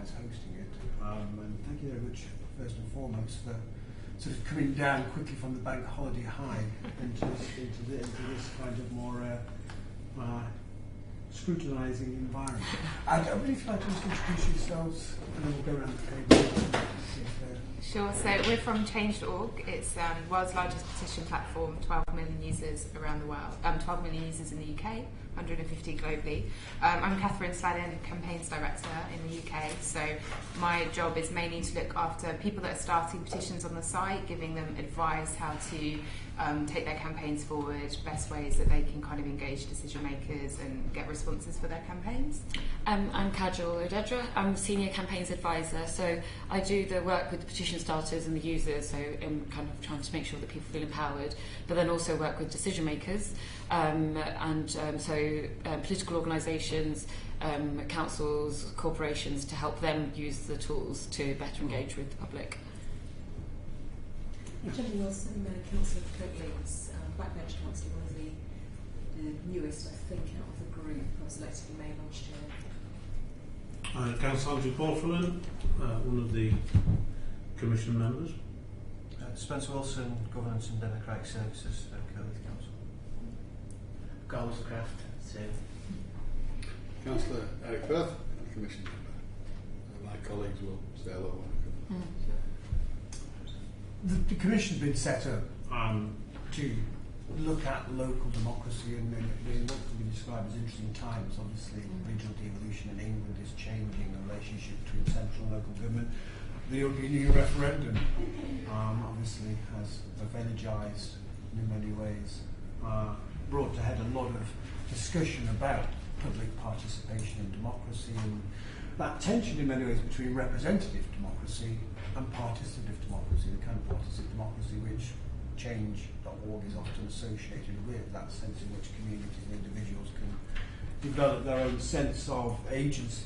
otherwise hosting it. And thank you very much, first and foremost, for sort of coming down quickly from the bank holiday high into this kind of more scrutinising environment. I'd really like to just introduce yourselves, and then we'll go around the table. Sure, so we're from Change.org. It's the world's largest petition platform, 12 million users around the world, 12 million users in the UK, 150 globally. I'm Katherine, Sladden, Campaigns Director in the UK, so my job is mainly to look after people that are starting petitions on the site, giving them advice how to take their campaigns forward, best ways that they can kind of engage decision makers and get responses for their campaigns. I'm Kajal, Odedra. I'm Senior Campaigns Advisor, so I do the work with the petition starters and the users, so I'm kind of trying to make sure that people feel empowered, but then also work with decision makers, so political organisations, councils, corporations, to help them use the tools to better engage with the public. Kajal Wilson, Councillor for Kirklees, backbench councillor, one of the newest, I think, out of the group. I was elected in May last year. Councillor Andrew Portland, one of the Commission members. Spencer Wilson, Governance and Democratic Services for Kirklees Council. Carlos Craft, same. Councillor Eric Firth, Commission member. My colleagues will say hello when I come. The Commission's been set up to look at local democracy and what can be described as interesting times. Obviously, regional devolution in England is changing the relationship between central and local government. The European Union referendum obviously has energized in many ways, brought to head a lot of discussion about public participation in democracy, and that tension in many ways between representative democracy and participative democracy, the kind of participative democracy which Change.org is often associated with, that sense in which communities and individuals can develop their own sense of agency.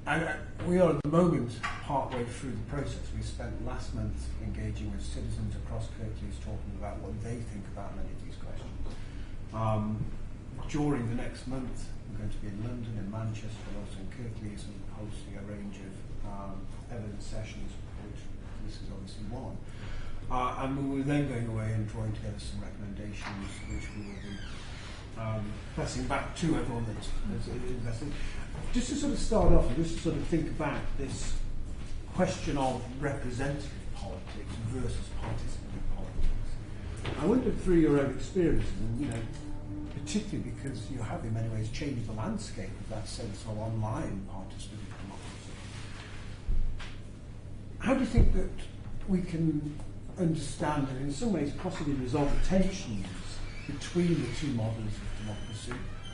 And we are at the moment partway through the process. We spent last month engaging with citizens across Kirklees talking about what they think about many of these questions. During the next month, we're going to be in London, in Manchester, and also in Kirklees, and hosting a range of evidence sessions, which this is obviously one. And we were then going away and drawing together some recommendations, which we will be passing back to everyone that's invested. Just to sort of start off, and just to sort of think about this question of representative politics versus participative politics. I wondered through your own experiences, and particularly because you have in many ways changed the landscape of that sense of online participative democracy. How do you think that we can understand and in some ways possibly resolve the tensions between the two models of democracy,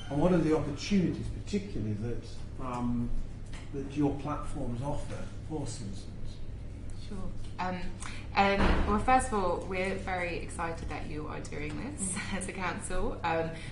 and what are the opportunities particularly that your platforms offer for citizens? Sure. Well, first of all, we're very excited that you are doing this as a council.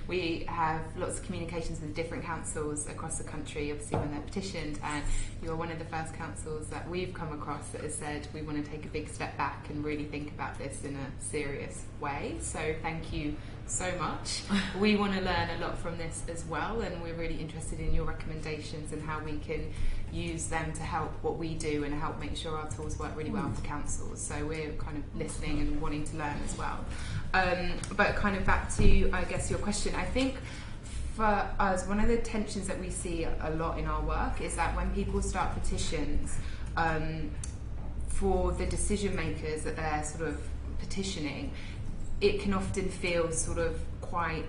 We have lots of communications with different councils across the country, obviously when they're petitioned, and you're one of the first councils that we've come across that has said we want to take a big step back and really think about this in a serious way. So thank you so much. We want to learn a lot from this as well, and we're really interested in your recommendations and how we can use them to help what we do and help make sure our tools work really well for councils. So we're kind of listening and wanting to learn as well. But kind of back to, I guess, your question, I think for us, one of the tensions that we see a lot in our work is that when people start petitions, for the decision makers that they're sort of petitioning, it can often feel sort of quite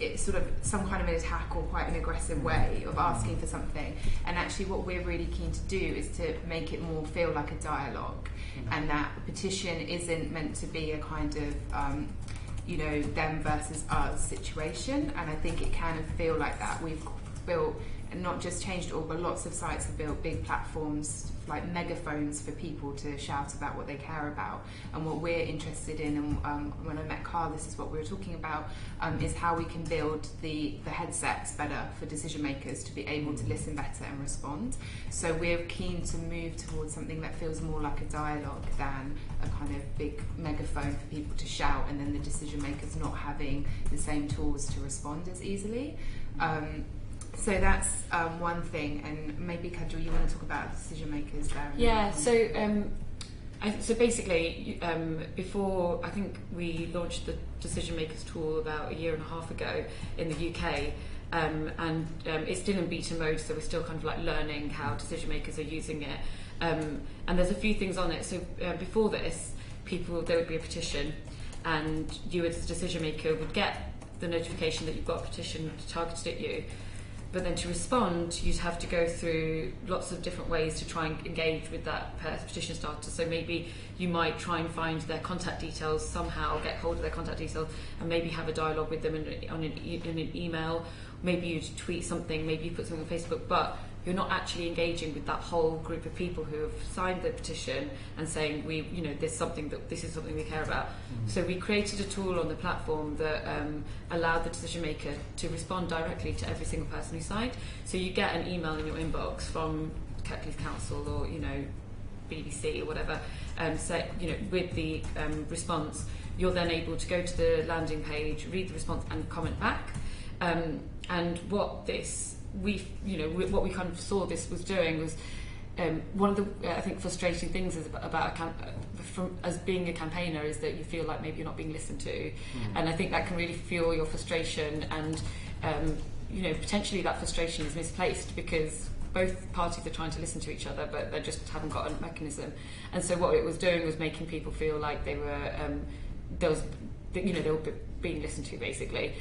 it's sort of some kind of an attack or quite an aggressive way of asking for something. And actually what we're really keen to do is to make it more feel like a dialogue, and that a petition isn't meant to be a kind of them versus us situation. And I think it kind of feel like that. We've built, and not just Change.org, but lots of sites have built big platforms like megaphones for people to shout about what they care about. And what we're interested in, and when I met Carl, this is what we were talking about, is how we can build the headsets better for decision makers to be able to listen better and respond. So we're keen to move towards something that feels more like a dialogue than a kind of big megaphone for people to shout, and then the decision makers not having the same tools to respond as easily. So that's one thing, and maybe Kajal, you want to talk about decision makers there? Yeah, so basically, before I think we launched the decision makers tool about 1.5 years ago in the UK, and it's still in beta mode, so we're still kind of like learning how decision makers are using it. And there's a few things on it. So before this, there would be a petition, and you as a decision maker would get the notification that you've got a petition targeted at you. But then to respond, you'd have to go through lots of different ways to try and engage with that petition starter. So maybe you might try and find their contact details somehow, get hold of their contact details, and maybe have a dialogue with them in an email. Maybe you tweet something, maybe you put something on Facebook, but you're not actually engaging with that whole group of people who have signed the petition and saying, this is something we care about. So we created a tool on the platform that allowed the decision maker to respond directly to every single person who signed. So you get an email in your inbox from Kirklees Council or BBC or whatever, with the response. You're then able to go to the landing page, read the response, and comment back. And what we kind of saw this was doing was one of the I think frustrating things is about as being a campaigner is that you feel like maybe you're not being listened to, and I think that can really fuel your frustration, and potentially that frustration is misplaced because both parties are trying to listen to each other, but they just haven't got a mechanism. And so what it was doing was making people feel like they were they were being listened to, basically.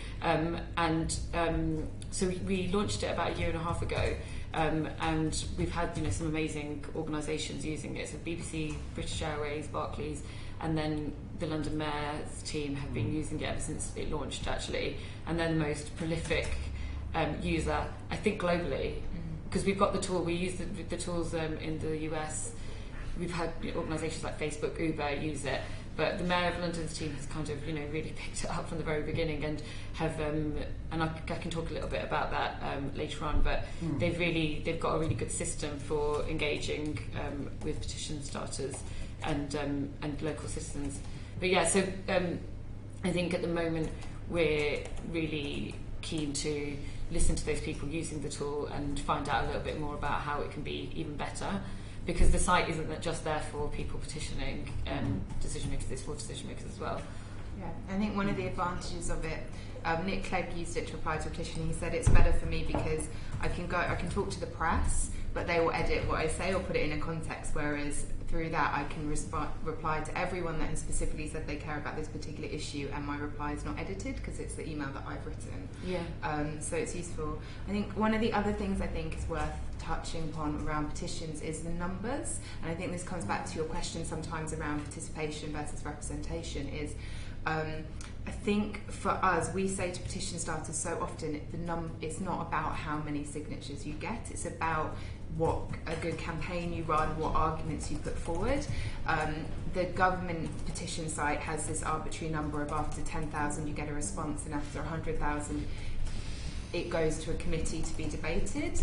So we launched it about 1.5 years ago, and we've had some amazing organisations using it. So BBC, British Airways, Barclays, and then the London Mayor's team have been using it ever since it launched, actually. And they're the most prolific user, I think, globally, because we've got the tool. We use the tools in the US. We've had organisations like Facebook, Uber use it. But the Mayor of London's team has kind of, really picked it up from the very beginning and have, and I can talk a little bit about that later on. But they've got a really good system for engaging with petition starters and local citizens. But yeah, so I think at the moment we're really keen to listen to those people using the tool and find out a little bit more about how it can be even better. Because the site isn't just there for people petitioning decision makers, it's for decision makers as well. Yeah, I think one of the advantages of it, Nick Clegg used it to reply to a petition. He said it's better for me because I can talk to the press, but they will edit what I say or put it in a context, whereas through that I can reply to everyone that has specifically said they care about this particular issue, and my reply is not edited because it's the email that I've written. Yeah. So it's useful. I think one of the other things I think is worth touching upon around petitions is the numbers, and I think this comes back to your question sometimes around participation versus representation is I think for us, we say to petition starters so often it's not about how many signatures you get, it's about what a good campaign you run, what arguments you put forward. The government petition site has this arbitrary number of after 10,000 you get a response, and after 100,000 it goes to a committee to be debated.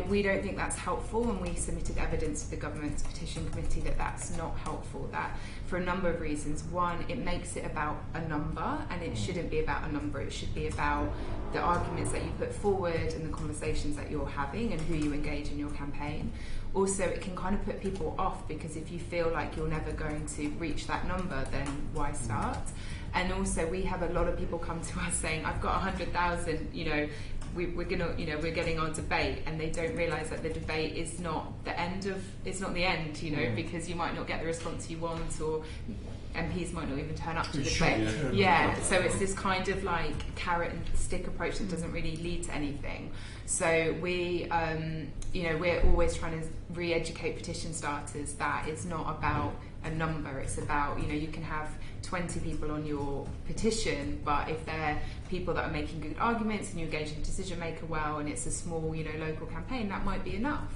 We don't think that's helpful, and we submitted evidence to the government's petition committee that that's not helpful, that for a number of reasons. One, it makes it about a number, and it shouldn't be about a number. It should be about the arguments that you put forward and the conversations that you're having and who you engage in your campaign. Also, it can kind of put people off, because if you feel like you're never going to reach that number, then why start? And also, we have a lot of people come to us saying, I've got 100,000, we're getting on debate, and they don't realise that the debate is not the end, because you might not get the response you want, or MPs might not even turn up to the debate. Yeah, so it's this kind of like carrot and stick approach that doesn't really lead to anything. So we're always trying to re-educate petition starters that it's not about a number, it's about, you can have 20 people on your petition, but if they're people that are making good arguments and you engage the decision maker well, and it's a small, local campaign, that might be enough,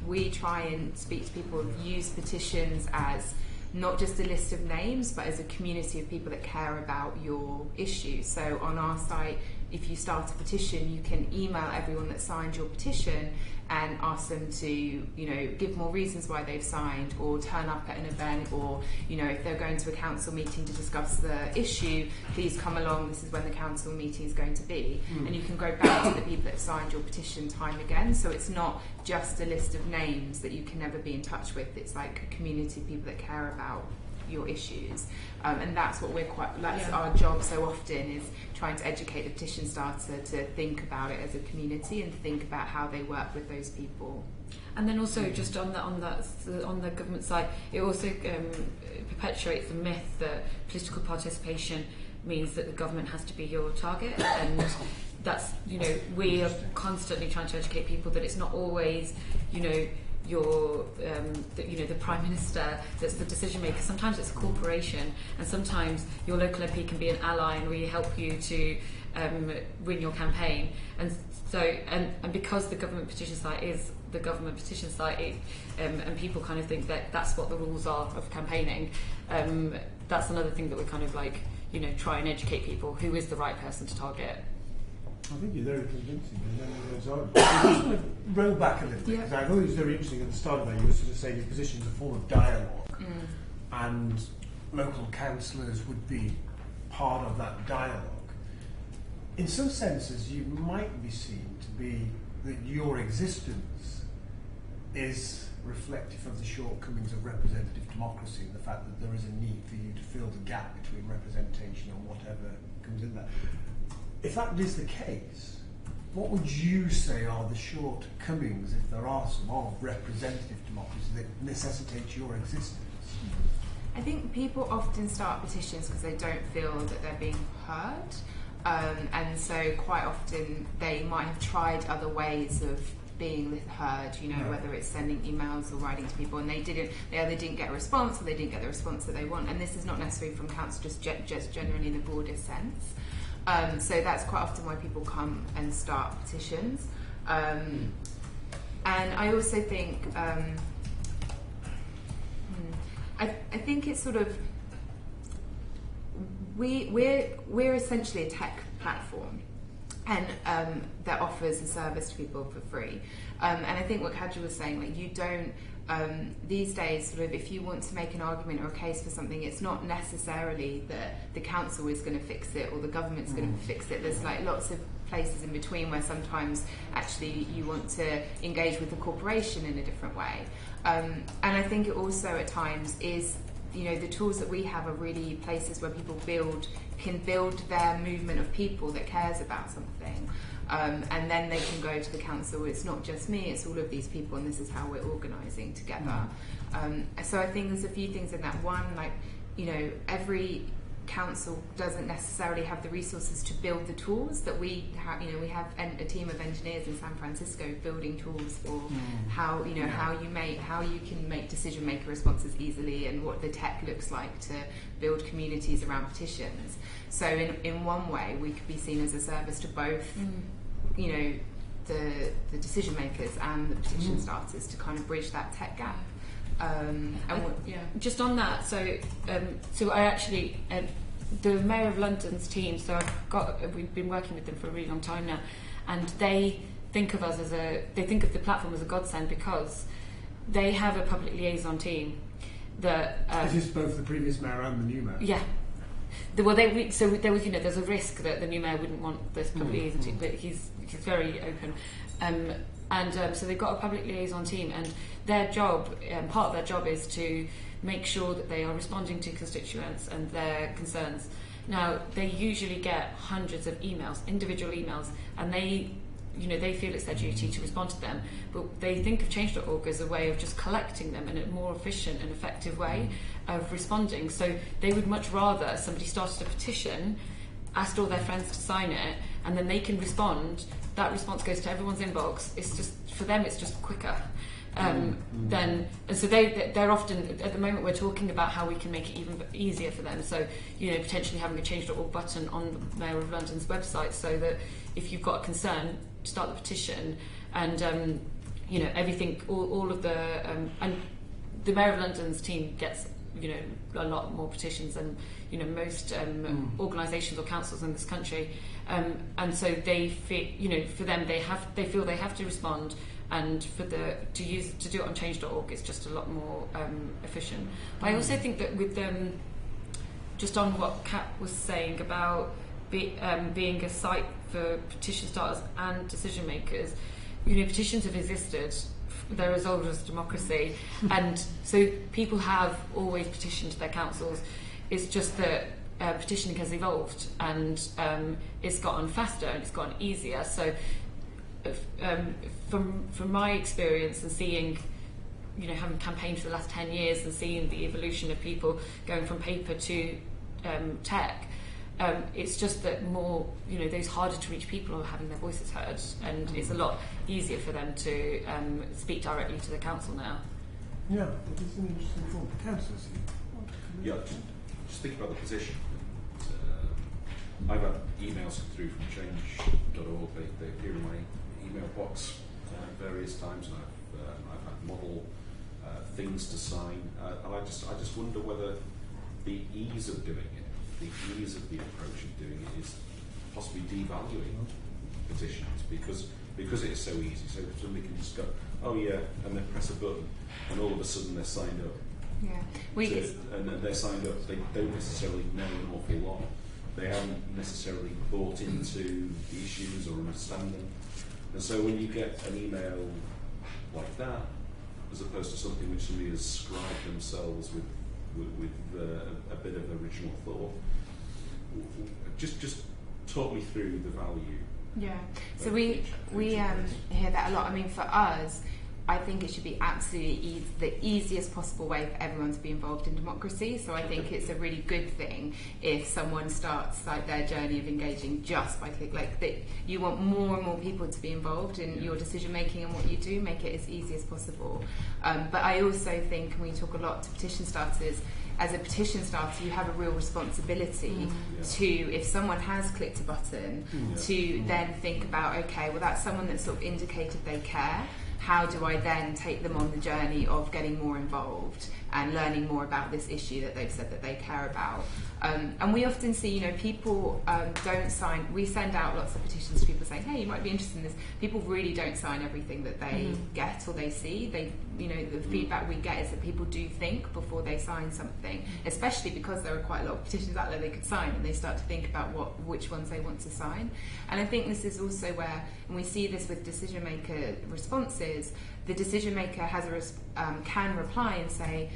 We try and speak to people who use petitions as not just a list of names, but as a community of people that care about your issue. So on our site, if you start a petition, you can email everyone that signed your petition and ask them to, you know, give more reasons why they've signed, or turn up at an event, or, you know, if they're going to a council meeting to discuss the issue, please come along, this is when the council meeting is going to be. And you can go back to the people that have signed your petition time again, so it's not just a list of names that you can never be in touch with, it's like a community of people that care about your issues, and that's what that's our job so often, is trying to educate the petition starter to think about it as a community and think about how they work with those people. And then also just on the government side, it also perpetuates the myth that political participation means that the government has to be your target, and that's, you know, we are constantly trying to educate people that it's not always, you know, the Prime Minister that's the decision maker. Sometimes it's a corporation, and sometimes your local MP can be an ally and really help you to win your campaign. And so, and because the government petition site is the government petition site, and people kind of think that that's what the rules are of campaigning. That's another thing that we kind of like, you know, try and educate people who is the right person to target. I think you're very convincing, and then it goes on. I just want to roll back a little bit, because I thought it was very interesting at the start of that. You were sort of saying your positions are full of dialogue, and local councillors would be part of that dialogue. In some senses, you might be seen to be that your existence is reflective of the shortcomings of representative democracy, and the fact that there is a need for you to fill the gap between representation and whatever comes in there. If that is the case, what would you say are the shortcomings, if there are some, of representative democracy that necessitates your existence? I think people often start petitions because they don't feel that they're being heard, and so quite often they might have tried other ways of being heard, you know, whether it's sending emails or writing to people, and they either didn't get a response, or they didn't get the response that they want. And this is not necessarily from council, just generally in the broader sense. So that's quite often why people come and start petitions. And I also think, I think it's sort of, we're essentially a tech platform, and that offers a service to people for free. And I think what Kajal was saying, like, you don't, these days, sort of, if you want to make an argument or a case for something, it's not necessarily that the council is going to fix it or the government's going to fix it. There's like lots of places in between where sometimes actually you want to engage with the corporation in a different way. And I think it also at times is, you know, the tools that we have are really places where people can build their movement of people that cares about something. And then they can go to the council. It's not just me, it's all of these people, and this is how we're organising together. So I think there's a few things in that. One, like, you know, every council doesn't necessarily have the resources to build the tools that we have. You know, we have a team of engineers in San Francisco building tools for how, you know, how you can make decision maker responses easily, and what the tech looks like to build communities around petitions. So in one way, we could be seen as a service to both, you know, the decision makers and the petition starters, to kind of bridge that tech gap. Just on that, so I actually, the Mayor of London's team, so we've been working with them for a really long time now, and they think of us they think of the platform as a godsend, because they have a public liaison team that... This is both the previous mayor and the new mayor? Yeah. Well, there was, you know, there's a risk that the new mayor wouldn't want this public liaison team, but he's very open. So they've got a public liaison team, and their job, part of their job, is to make sure that they are responding to constituents and their concerns. Now, they usually get hundreds of emails, individual emails, and they feel it's their duty to respond to them, but they think of Change.org as a way of just collecting them in a more efficient and effective way of responding. So they would much rather somebody started a petition, asked all their friends to sign it, and then they can respond. That response goes to everyone's inbox. It's just, for them, it's just quicker. And so they're often, at the moment, we're talking about how we can make it even easier for them. So, you know, potentially having a Change.org button on the Mayor of London's website, so that if you've got a concern, start the petition, and you know, everything, all of the and the Mayor of London's team gets a lot more petitions than most organisations or councils in this country, and so they feel, for them they feel they have to respond, and to do it on change.org is just a lot more efficient. But I also think that with just on what Kat was saying about being a site for petition starters and decision makers, petitions have existed. They're as old as democracy, and so people have always petitioned their councils. It's just that petitioning has evolved, and it's gotten faster and it's gotten easier. So from my experience and seeing, having campaigned for the last 10 years and seeing the evolution of people going from paper to tech, it's just that more, those harder to reach people are having their voices heard, and it's a lot easier for them to speak directly to the council now. Yeah, it is an interesting thought. Councillors? Yeah, just think about the position. I've had emails come through from change.org. They appear in my email box various times, and I've had model things to sign, and I just wonder whether the ease of doing it, the ease of the approach of doing it, is possibly devaluing petitions because it is so easy. So somebody can just go, oh yeah, and then press a button, and all of a sudden they're signed up. Yeah, and they're signed up. They don't necessarily know an awful lot. They haven't necessarily bought into the issues or understand them. And so when you get an email like that, as opposed to something which somebody has scribed themselves with a bit of original thought, just talk me through the value. Yeah, so we hear that a lot. I mean, for us, I think it should be absolutely the easiest possible way for everyone to be involved in democracy. So I think it's a really good thing if someone starts their journey of engaging just by that. You want more and more people to be involved in your decision making and what you do. Make it as easy as possible. But I also think, and we talk a lot to petition starters, as a petition starter, you have a real responsibility to, if someone has clicked a button, to then think about, okay, well, that's someone that sort of indicated they care. How do I then take them on the journey of getting more involved and learning more about this issue that they've said that they care about? And we often see, people don't sign. We send out lots of petitions to people saying, hey, you might be interested in this. People really don't sign everything that they get or they see. The feedback we get is that people do think before they sign something, especially because there are quite a lot of petitions out there they could sign, and they start to think about which ones they want to sign. And I think this is also where, and we see this with decision maker responses, the decision maker can reply and say,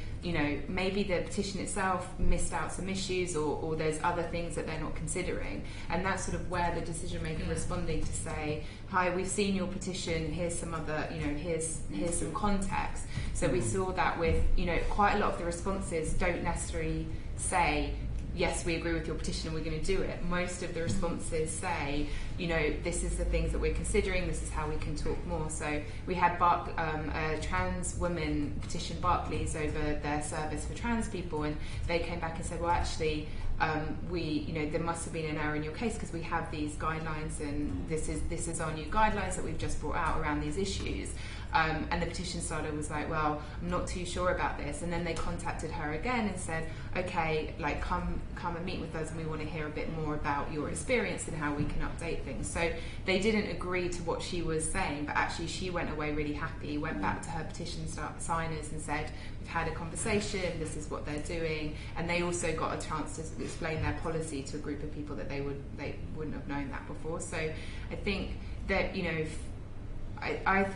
maybe the petition itself missed out some issues, or there's other things that they're not considering, and that's sort of where the decision maker responding to say, hi, we've seen your petition, here's some other, here's some context. So we saw that with, quite a lot of the responses don't necessarily say, yes, we agree with your petition and we're going to do it. Most of the responses say, this is the things that we're considering, this is how we can talk more. So we had a trans woman petition Barclays over their service for trans people, and they came back and said, well, actually, there must have been an error in your case because we have these guidelines, and this is our new guidelines that we've just brought out around these issues. And the petition starter was like, well, I'm not too sure about this. And then they contacted her again and said, okay, come and meet with us, and we want to hear a bit more about your experience and how we can update things. So they didn't agree to what she was saying, but actually she went away really happy, went back to her petition signers and said, we've had a conversation, this is what they're doing. And they also got a chance to explain their policy to a group of people that they wouldn't have known that before. So I think that,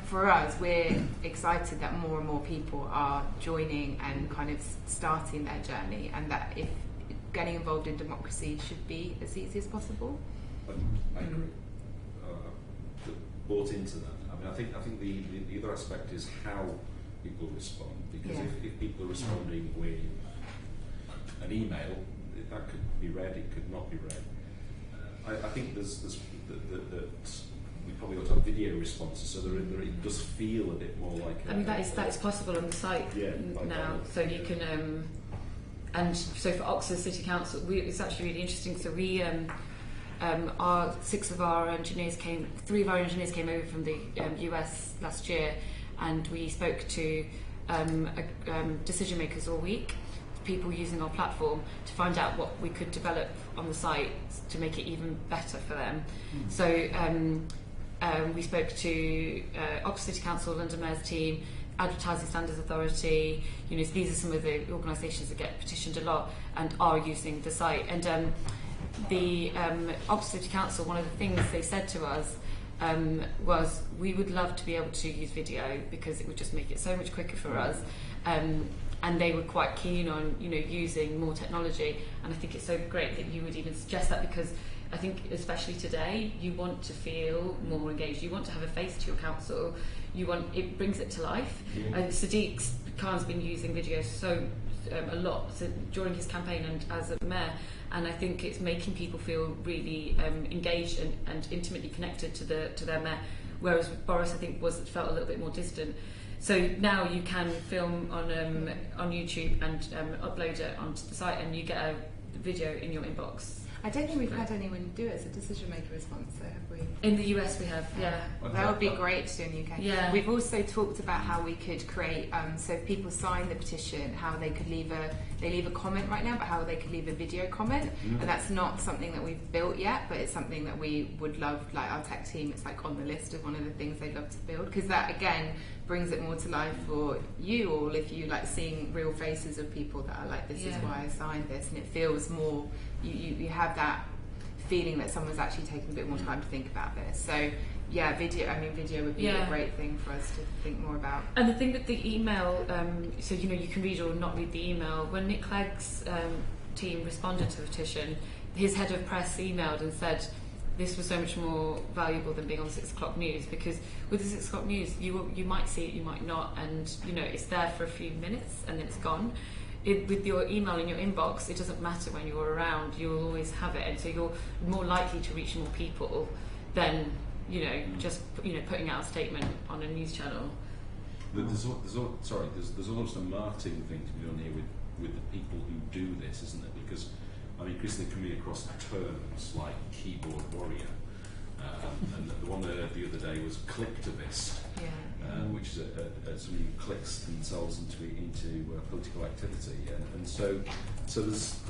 for us, we're excited that more and more people are joining and kind of starting their journey, and that if getting involved in democracy should be as easy as possible. I agree. Bought into that. I think the other aspect is how people respond, because if people are responding with an email, that could be read, it could not be read. I think there's we probably ought to have video responses, so it does feel a bit more like. That is possible on the site now. So you can, and so for Oxford City Council, it's actually really interesting. So we, three of our engineers came over from the US last year, and we spoke to decision makers all week, people using our platform to find out what we could develop on the site to make it even better for them. So we spoke to Oxford City Council, London Mayor's team, Advertising Standards Authority. You know, these are some of the organisations that get petitioned a lot and are using the site. And the Oxford City Council, one of the things they said to us was, we would love to be able to use video because it would just make it so much quicker for us. And they were quite keen on, you know, using more technology. And I think it's so great that you would even suggest that, because I think especially today, you want to feel more engaged. You want to have a face to your council. It brings it to life. And Sadiq Khan's been using video a lot during his campaign and as a mayor. And I think it's making people feel really engaged and intimately connected to their mayor. Whereas Boris, I think, felt a little bit more distant. So now you can film on YouTube and upload it onto the site, and you get a video in your inbox. I don't think we've had anyone do it as a decision maker response, though, have we? In the US we have, yeah. That would be great to do in the UK. Yeah. We've also talked about how we could create, so if people sign the petition, how they could leave a comment right now, but how they could leave a video comment. And that's not something that we've built yet, but it's something that we would love, like our tech team, it's like on the list of one of the things they'd love to build, because that, again, brings it more to life for you all if you like seeing real faces of people that are like, this is why I signed this, and it feels more, you have that feeling that someone's actually taking a bit more time to think about this. So yeah, video would be a great thing for us to think more about. And the thing with the email, so you know, you can read or not read the email. When Nick Clegg's team responded to the petition, his head of press emailed and said this was so much more valuable than being on 6 o'clock news, because with the 6 o'clock news you might see it, you might not, and you know, it's there for a few minutes and then it's gone. With your email in your inbox, it doesn't matter when you're around, you'll always have it, and so you're more likely to reach more people than, you know, just, you know, putting out a statement on a news channel. There's almost a marketing thing to be done here with the people who do this, isn't it? Because I mean, Chris, they're coming across terms like keyboard warrior, and the one the other day was clicktivist, which is somebody who clicks themselves into political activity, and so there's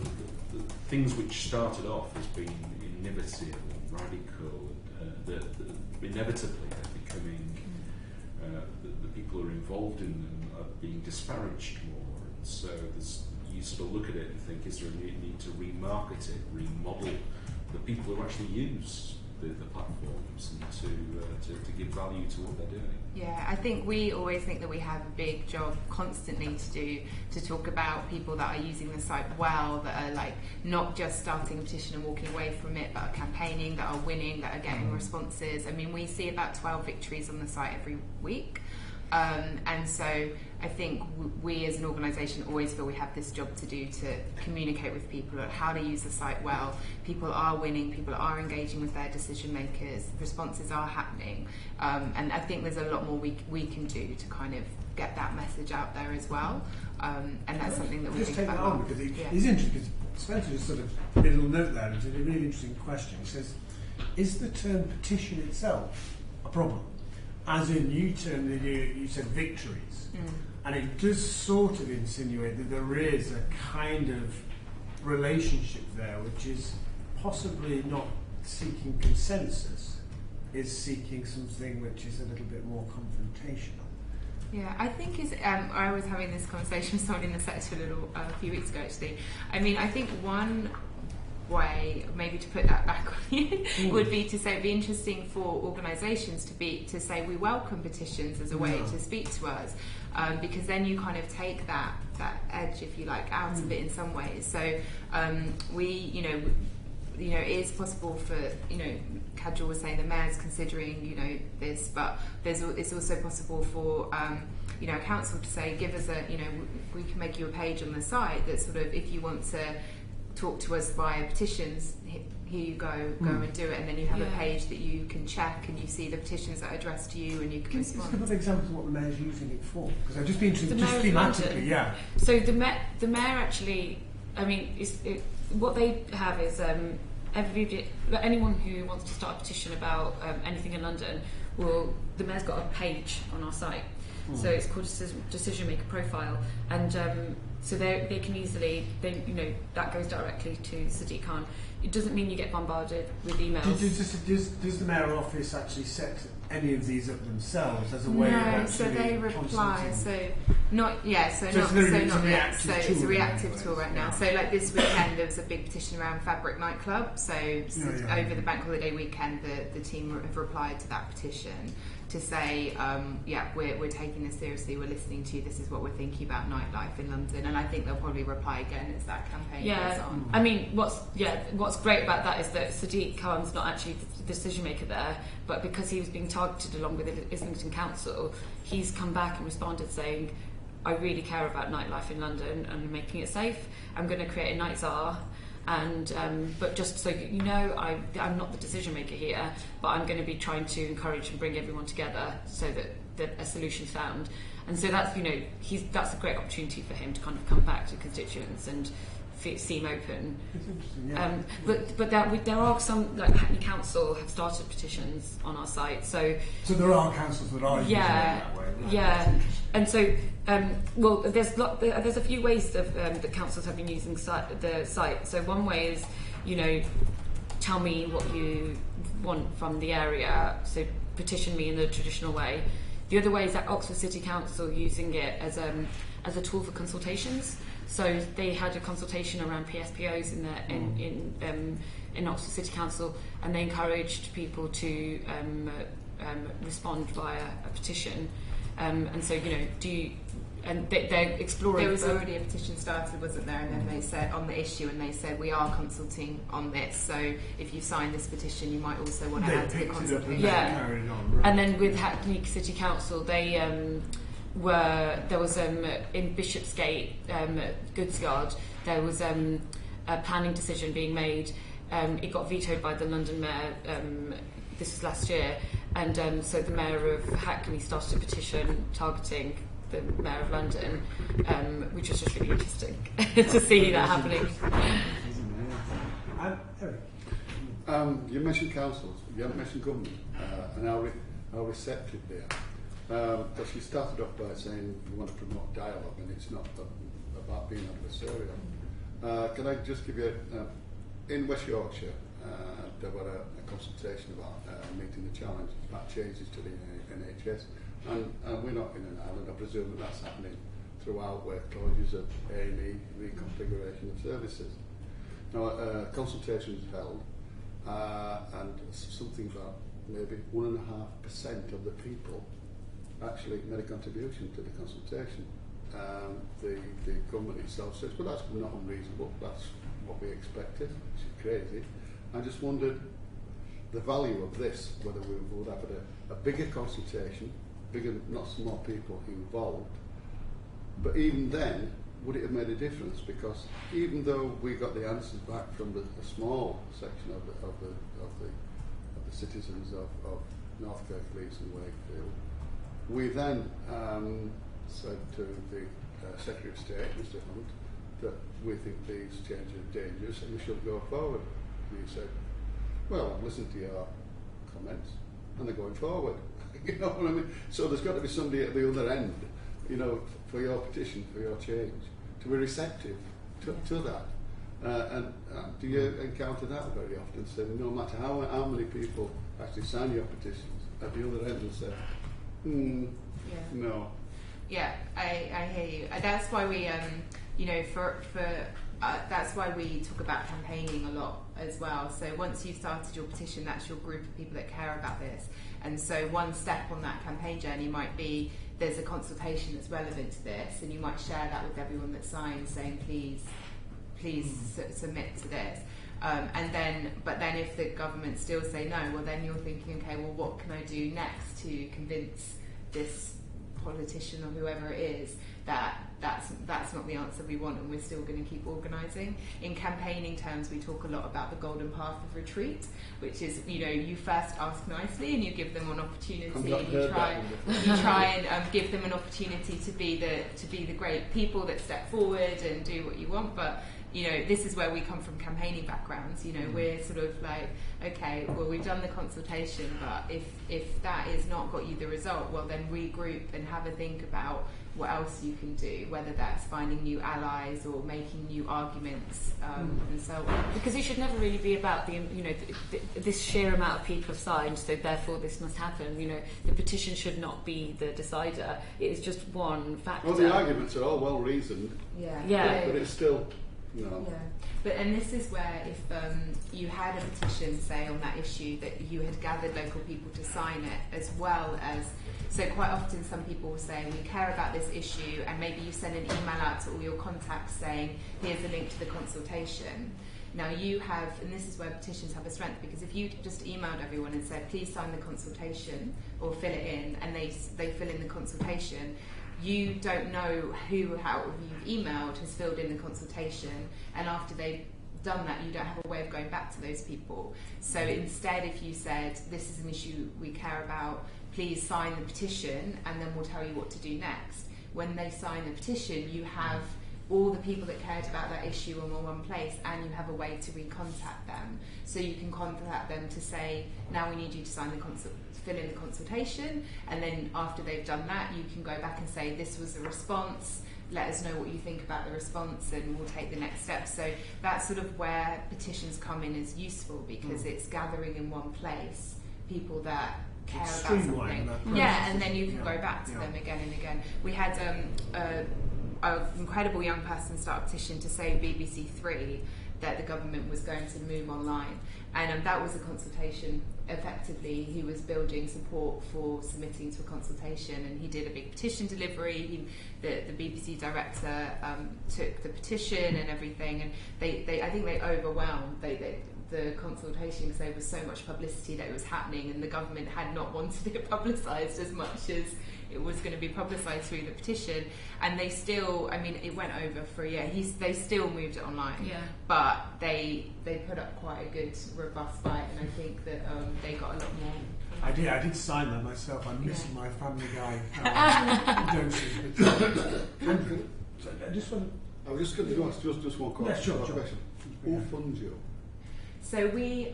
the things which started off as being innovative and radical, that inevitably are becoming the people who are involved in them are being disparaged more, and so you sort of look at it and think, is there a need to remarket it, remodel the people who actually use the platforms, and to give value to what they're doing? Yeah, I think we always think that we have a big job constantly to do, to talk about people that are using the site well, that are like not just starting a petition and walking away from it, but are campaigning, that are winning, that are getting responses. I mean, we see about 12 victories on the site every week. And so I think we as an organisation always feel we have this job to do, to communicate with people about how to use the site well. People are winning, people are engaging with their decision makers, responses are happening, and I think there's a lot more we can do to kind of get that message out there as well, and that's something that we just think take about. that on, because it's interesting, because Spencer just sort of did a little note there, and it's a really interesting question. He says, is the term petition itself a problem? As in, you said victories, and it does sort of insinuate that there is a kind of relationship there, which is possibly not seeking consensus, is seeking something which is a little bit more confrontational. Yeah, I think I was having this conversation with someone in the sector a few weeks ago, actually. I mean, I think one way maybe to put that back on you would be to say it'd be interesting for organisations to say we welcome petitions as a way to speak to us, because then you kind of take that edge, if you like, out of it in some ways. So it is possible for, Kajal was saying the mayor's considering, this, but it's also possible for, a council to say, give us we can make you a page on the site that sort of, if you want to talk to us via petitions, here you go and do it, and then you have a page that you can check and you see the petitions that are addressed to you and you can respond. Just a couple of examples of what the mayor's using it for, because I'd just be interested, just thematically, So the mayor actually, I mean, what they have is anyone who wants to start a petition about anything in London well, the mayor's got a page on our site. So it's called Decision Maker Profile, and so they can easily, that goes directly to Sadiq Khan. It doesn't mean you get bombarded with emails. Does the mayor office actually set any of these up themselves as a way of actually so they reply. consulting? It's a reactive tool right now. So like this weekend there was a big petition around Fabric nightclub. So over the bank holiday weekend, the team have replied to that petition to say, we're taking this seriously. We're listening to you. This is what we're thinking about nightlife in London, and I think they'll probably reply again as that campaign goes on. I mean, what's great about that is that Sadiq Khan's not actually the decision maker there, but because he was being targeted along with the Islington Council, he's come back and responded saying, I really care about nightlife in London and making it safe. I'm going to create a night czar. And but just so you know, I'm not the decision maker here, but I'm going to be trying to encourage and bring everyone together so that a solution's found. And so that's that's a great opportunity for him to kind of come back to constituents and seem open. It's interesting, yeah. But there are some, like Hackney Council have started petitions on our site. So there are councils that are using it that way. Right? Yeah. And so, there's a few ways of that councils have been using the site. So one way is, tell me what you want from the area. So petition me in the traditional way. The other way is that Oxford City Council using it as a tool for consultations. So they had a consultation around PSPOs in Oxford City Council, and they encouraged people to respond via a petition. And so, they're exploring. There was already a petition started, wasn't there? And then they said on the issue, and they said we are consulting on this. So if you sign this petition, you might also want to add to the consultation. And then with Hackney City Council, they there was in Bishopsgate, Goodsyard, there was a planning decision being made. It got vetoed by the London mayor. This was last year, and so the mayor of Hackney started a petition targeting the mayor of London, which was just really interesting to see that happening. You mentioned councils, you haven't mentioned government, and how receptive they are. Because you started off by saying you want to promote dialogue, and it's not about being adversarial. Can I just give you in West Yorkshire, there were a consultation about meeting the challenge about changes to the NHS, and we're not in an island. I presume that's happening throughout, where closures of A&E, reconfiguration of services. Now, consultation was held, and something about maybe 1.5% of the people actually made a contribution to the consultation. The government itself says, well, that's not unreasonable, that's what we expected, which is crazy. I just wondered the value of this, whether we would have a bigger consultation, not more people involved, but even then, would it have made a difference? Because even though we got the answers back from a small section of the citizens of North Kirklees and Wakefield, we then said to the Secretary of State, Mr. Hunt, that we think these changes are dangerous and we should go forward. And he said, well, I've listened to your comments and they're going forward. You know what I mean? So there's got to be somebody at the other end, for your petition, for your change, to be receptive to that. And do you encounter that very often? So no matter how many people actually sign your petitions, at the other end and say, no. Yeah, I hear you. That's why we, that's why we talk about campaigning a lot as well. So once you've started your petition, that's your group of people that care about this. And so one step on that campaign journey might be there's a consultation that's relevant to this, and you might share that with everyone that signs, saying please submit to this. But then if the government still say no, well then you're thinking, okay, well what can I do next to convince this politician or whoever it is that that's not the answer we want, and we're still going to keep organising. In campaigning terms, we talk a lot about the golden path of retreat, which is you first ask nicely and you give them an opportunity, and you try and give them an opportunity to be the great people that step forward and do what you want, but you know, this is where we come from campaigning backgrounds. You know, we're sort of like, okay, well, we've done the consultation, but if that has not got you the result, well, then regroup and have a think about what else you can do, whether that's finding new allies or making new arguments, and so on. Because it should never really be about this sheer amount of people have signed, so therefore this must happen. You know, the petition should not be the decider. It is just one factor. Well, the arguments are all well reasoned. Yeah. But it's still, you know. Yeah. But and this is where if you had a petition, say, on that issue, that you had gathered local people to sign it, as well as, so quite often some people will say, we care about this issue, and maybe you send an email out to all your contacts saying, here's a link to the consultation. Now you have, and this is where petitions have a strength, because if you just emailed everyone and said, please sign the consultation or fill it in, and they fill in the consultation, you don't know who you've emailed has filled in the consultation, and after they've done that, you don't have a way of going back to those people. So instead, if you said, this is an issue we care about, please sign the petition, and then we'll tell you what to do next. When they sign the petition, you have all the people that cared about that issue in one place, and you have a way to recontact them. So you can contact them to say, now we need you to sign the fill in the consultation, and then after they've done that, you can go back and say, this was the response, let us know what you think about the response, and we'll take the next step. So that's sort of where petitions come in as useful, because it's gathering in one place people that care about something. Yeah, and then you can go back to them again and again. We had an incredible young person start a petition to say BBC Three that the government was going to move online, and that was a consultation. Effectively, he was building support for submitting to a consultation, and he did a big petition delivery. The BBC director took the petition and everything, and I think they overwhelmed the consultation, because there was so much publicity that it was happening, and the government had not wanted it publicised as much as it was going to be publicised through the petition. And they still, I mean, it went over for a year. They still moved it online, but they put up quite a good, robust fight, and I think that they got a lot more. I did sign that myself. I'm missing my Family Guy doses. I was just going to ask just one question. Who funds you? So we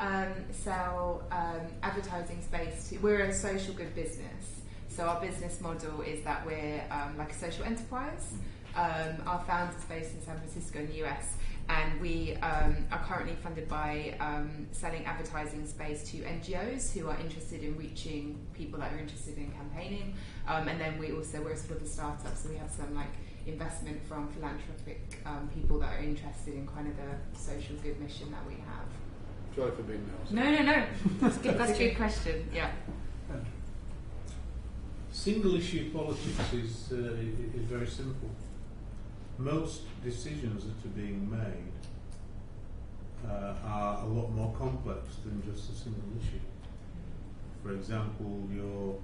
sell advertising space. We're a social good business. So our business model is that we're like a social enterprise. Our founders are based in San Francisco in the US, and we are currently funded by selling advertising space to NGOs who are interested in reaching people that are interested in campaigning. And then we're sort of a startup, so we have some like investment from philanthropic people that are interested in kind of the social good mission that we have. Sorry for being nosy. No. That's a good question. Yeah. Single issue politics is very simple. Most decisions that are being made are a lot more complex than just a single issue. For example, you're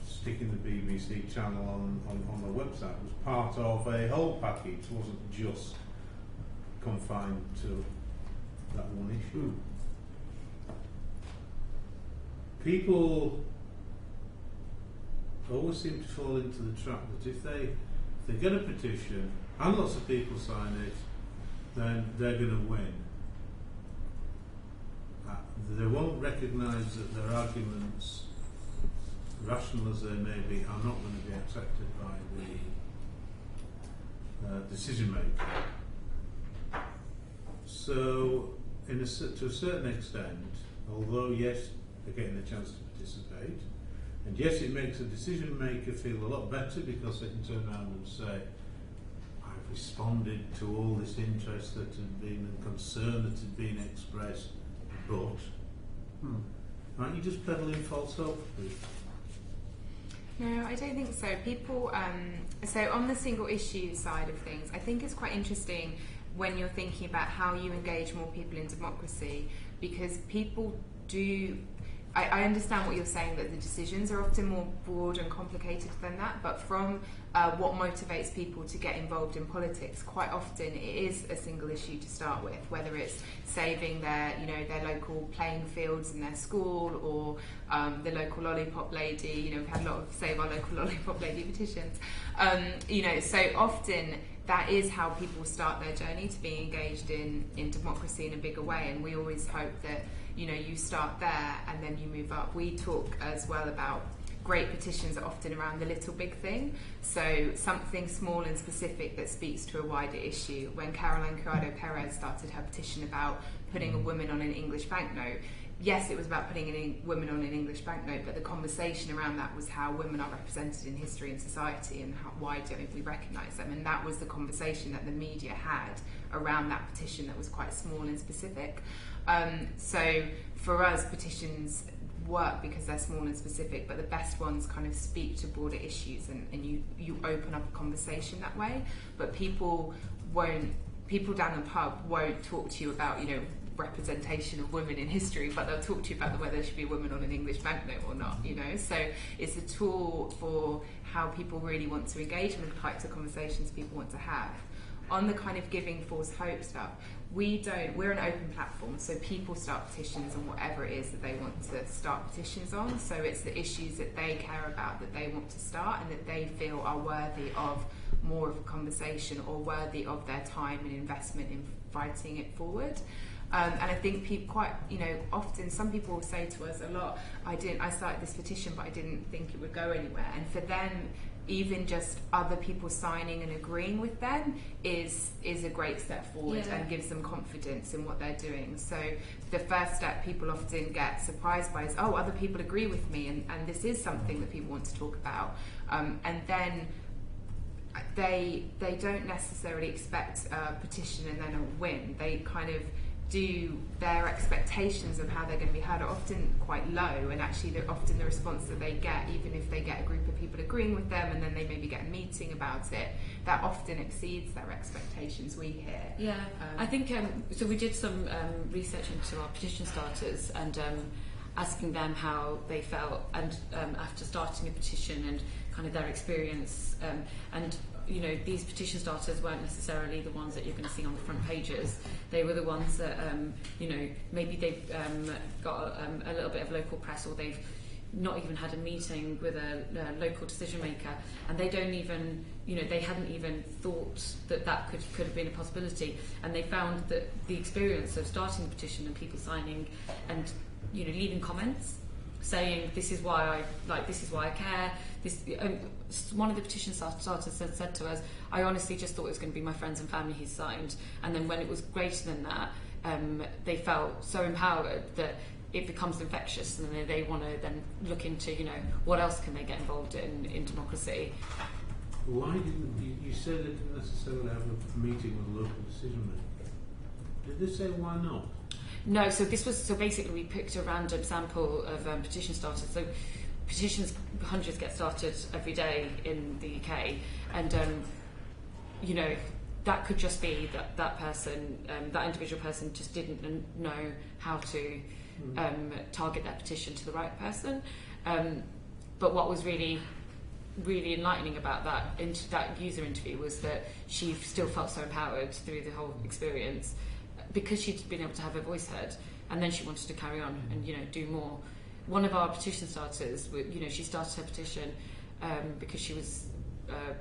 sticking the BBC channel on the website was part of a whole package. It wasn't just confined to that one issue. People always seem to fall into the trap that if they get a petition and lots of people sign it, then they're going to win. They won't recognise that their arguments, rational as they may be, are not going to be accepted by the decision maker. So, to a certain extent, although yes, they're getting a chance to participate, and yes, it makes a decision maker feel a lot better because they can turn around and say, I've responded to all this interest that had been and concern that had been expressed, but aren't you just peddling false hope? No, I don't think so. People, so on the single issue side of things, I think it's quite interesting when you're thinking about how you engage more people in democracy, because people do. I understand what you're saying, that the decisions are often more broad and complicated than that, but from what motivates people to get involved in politics, quite often it is a single issue to start with, whether it's saving their local playing fields in their school, or the local lollipop lady. We've had a lot of Save Our Local Lollipop Lady petitions. So often that is how people start their journey to being engaged in democracy in a bigger way. And we always hope that, you know, you start there and then you move up. We talk as well about great petitions are often around the little big thing, so something small and specific that speaks to a wider issue. When Caroline Criado Perez started her petition about putting a woman on an English banknote, yes, it was about putting a woman on an English banknote, but the conversation around that was how women are represented in history and society, and why don't we recognise them. And that was the conversation that the media had around that petition that was quite small and specific. So for us, petitions work because they're small and specific, but the best ones kind of speak to broader issues, and you open up a conversation that way. But people down the pub won't talk to you about, you know, representation of women in history, but they'll talk to you about whether there should be a woman on an English banknote or not, you know. So it's a tool for how people really want to engage and the types of conversations people want to have. On the kind of giving false hope stuff, we're an open platform, so people start petitions on whatever it is that they want to start petitions on. So it's the issues that they care about that they want to start and that they feel are worthy of more of a conversation or worthy of their time and investment in fighting it forward. And I think people quite, you know, often some people will say to us a lot, I started this petition but I didn't think it would go anywhere. And for them, even just other people signing and agreeing with them is a great step forward, and gives them confidence in what they're doing. So the first step people often get surprised by is, oh, other people agree with me, and this is something that people want to talk about. And then they don't necessarily expect a petition and then a win. They kind of do, their expectations of how they're going to be heard are often quite low, and actually they're often the response that they get, even if they get a group of people agreeing with them and then they maybe get a meeting about it, that often exceeds their expectations, we hear. I think so we did some research into our petition starters and asking them how they felt and after starting a petition and kind of their experience, and you know, these petition starters weren't necessarily the ones that you're going to see on the front pages. They were the ones that, you know, maybe they've got a little bit of local press, or they've not even had a meeting with a local decision maker, and they don't even, you know, they hadn't even thought that could have been a possibility. And they found that the experience of starting the petition and people signing and, you know, leaving comments saying this is why I care. One of the petition starters said to us, I honestly just thought it was going to be my friends and family who signed, and then when it was greater than that, they felt so empowered that it becomes infectious, and they want to then look into, you know, what else can they get involved in democracy. Why didn't you said they didn't necessarily have a meeting with a local decision maker? Did they say why not? No, so basically we picked a random sample of petition starters. So petitions, hundreds get started every day in the UK, and you know, that could just be that person, that individual person just didn't know how to target their petition to the right person. But what was really enlightening about that user interview was that she still felt so empowered through the whole experience, because she'd been able to have her voice heard, and then she wanted to carry on and, you know, do more. One of our petition starters, you know, she started her petition because she was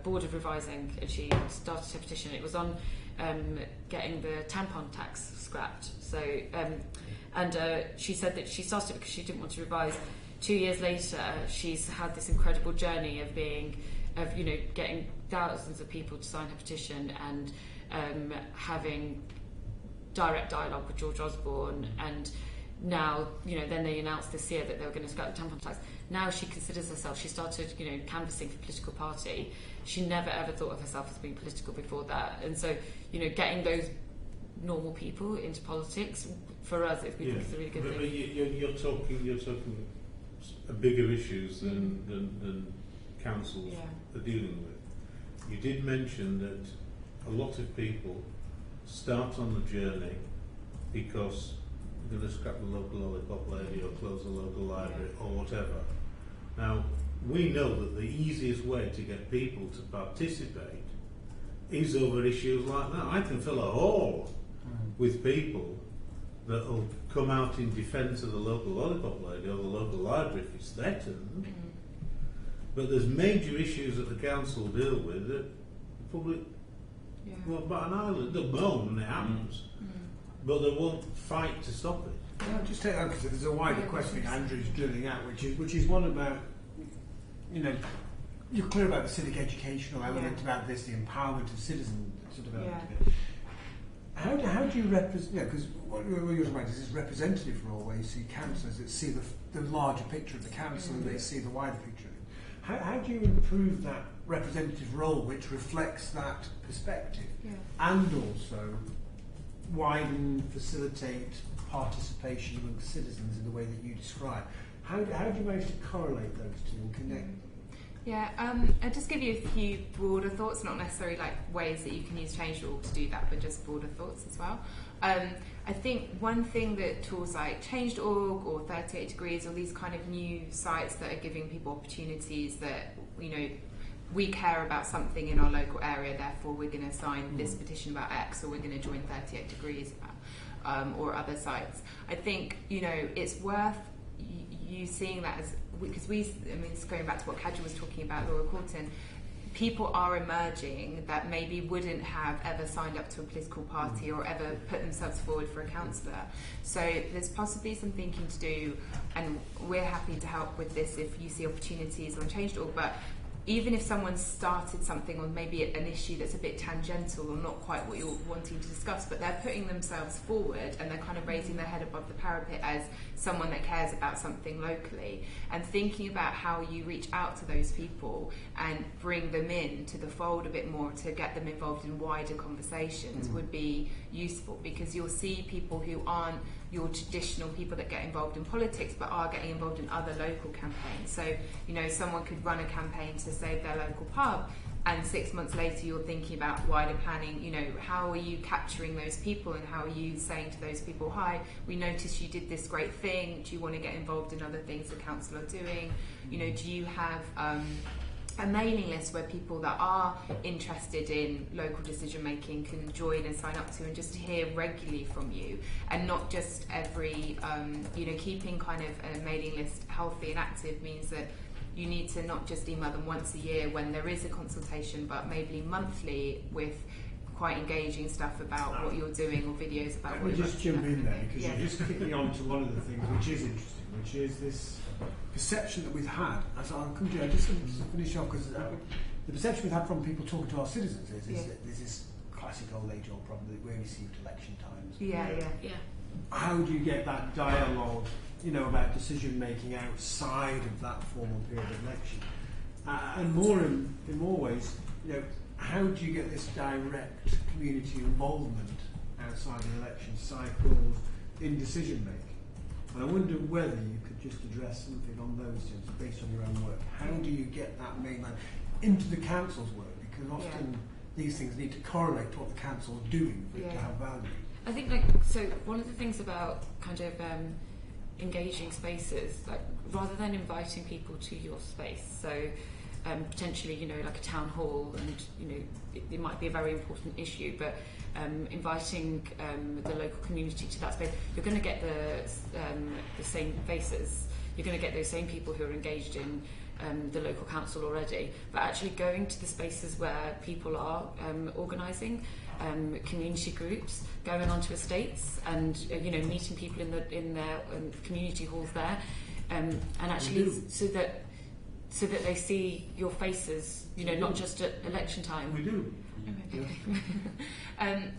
bored of revising, and she started her petition. It was on getting the tampon tax scrapped. So, and she said that she started because she didn't want to revise. 2 years later, she's had this incredible journey of you know, getting thousands of people to sign her petition, and having direct dialogue with George Osborne, and now, you know, then they announced this year that they were going to scrap the tampon tax. Now she considers herself, she started, you know, canvassing for political party. She never ever thought of herself as being political before that, and so, you know, getting those normal people into politics, for us, it's a really good thing. You're talking bigger issues than councils are dealing with. You did mention that a lot of people start on the journey because they're going to scrap the local lollipop lady or close the local library or whatever. Now, we know that the easiest way to get people to participate is over issues like that. I can fill a hall with people that will come out in defence of the local lollipop lady or the local library if it's threatened. But there's major issues that the council deal with that the public Yeah. Well, but an island, they'll moan when it happens, but they won't fight to stop it. I'll just take that because there's a wider question Andrew's drilling out, which is one about, you know, you're clear about the civic educational element about this, the empowerment of citizens sort of element of it. How do you represent? You know, because what you're talking about is representative role, where you see councillors that see the larger picture of the council and they see the wider picture of it. How do you improve that representative role, which reflects that perspective, and also widen, facilitate participation among citizens in the way that you describe? How do you manage to correlate those two and connect them? Yeah, I'll just give you a few broader thoughts, not necessarily like ways that you can use Change.org to do that, but just broader thoughts as well. I think one thing that tools like Change.org or 38 Degrees or these kind of new sites that are giving people opportunities that, you know, we care about something in our local area, therefore we're going to sign this petition about X, or we're going to join 38 Degrees or other sites. I think, you know, it's worth you seeing that as, because I mean, it's going back to what Kajal was talking about, Laura Courtin, people are emerging that maybe wouldn't have ever signed up to a political party or ever put themselves forward for a councillor. So there's possibly some thinking to do, and we're happy to help with this if you see opportunities on Change.org, but even if someone started something on maybe an issue that's a bit tangential or not quite what you're wanting to discuss, but they're putting themselves forward and they're kind of raising their head above the parapet as someone that cares about something locally, and thinking about how you reach out to those people and bring them in to the fold a bit more to get them involved in wider conversations would be useful, because you'll see people who aren't your traditional people that get involved in politics but are getting involved in other local campaigns. So, you know, someone could run a campaign to save their local pub, and 6 months later you're thinking about wider planning, you know, how are you capturing those people and how are you saying to those people, hi, we noticed you did this great thing, do you want to get involved in other things the council are doing? You know, do you have a mailing list where people that are interested in local decision making can join and sign up to, and just hear regularly from you, and not just every, you know, keeping kind of a mailing list healthy and active means that you need to not just email them once a year when there is a consultation, but maybe monthly with quite engaging stuff about what you're doing or videos about what you're doing. Just jump in there, because you just kicked me on to one of the things which is interesting, which is this perception that we've had, as I'll come to you, I just want to finish off, because the perception we've had from people talking to our citizens is that there's this classic old age-old problem that we received election times. Yeah. How do you get that dialogue, you know, about decision-making outside of that formal period of election? And more in more ways, you know, how do you get this direct community involvement outside the election cycles in decision-making? And I wonder whether you could just address something on those terms based on your own work. How do you get that mainland into the council's work? Because often these things need to correlate to what the council is doing for it to have value. I think, like, so one of the things about kind of engaging spaces, like, rather than inviting people to your space, so potentially, you know, like a town hall, and, you know, it might be a very important issue, but inviting the local community to that space, you're going to get the same faces. You're going to get those same people who are engaged in the local council already, but actually going to the spaces where people are organising community groups, going onto estates, and you know, meeting people in their community halls there, and actually so that they see your faces, you know, not just at election time. We do. Okay.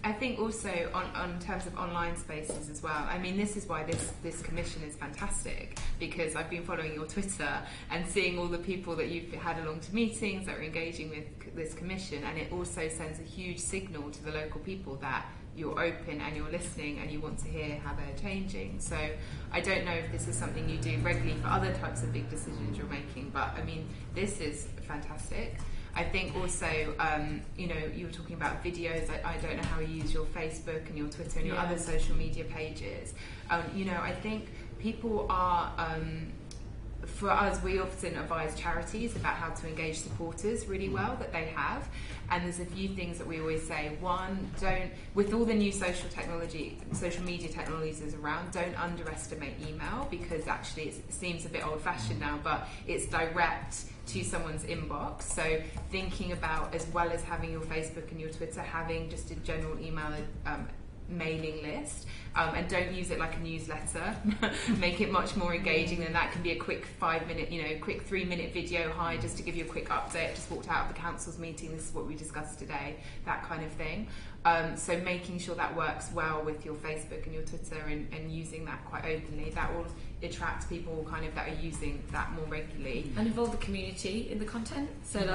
I think also on terms of online spaces as well, I mean, this is why this commission is fantastic, because I've been following your Twitter and seeing all the people that you've had along to meetings that are engaging with this commission, and it also sends a huge signal to the local people that you're open and you're listening and you want to hear how they're changing. So I don't know if this is something you do regularly for other types of big decisions you're making, but I mean, this is fantastic. I think also, you know, you were talking about videos. I don't know how you use your Facebook and your Twitter and your other social media pages. You know, I think people are for us, we often advise charities about how to engage supporters really well that they have. And there's a few things that we always say. One, with all the new social media technologies around, don't underestimate email, because actually it seems a bit old-fashioned now, but it's direct to someone's inbox. So thinking about, as well as having your Facebook and your Twitter, having just a general email mailing list, and don't use it like a newsletter. Make it much more engaging than that. Can be a quick 5-minute, quick 3-minute video. Hi, just to give you a quick update. Just walked out of the council's meeting. This is what we discussed today. That kind of thing. So making sure that works well with your Facebook and your Twitter, and using that quite openly. That will attract people kind of that are using that more regularly. And involve the community in the content. So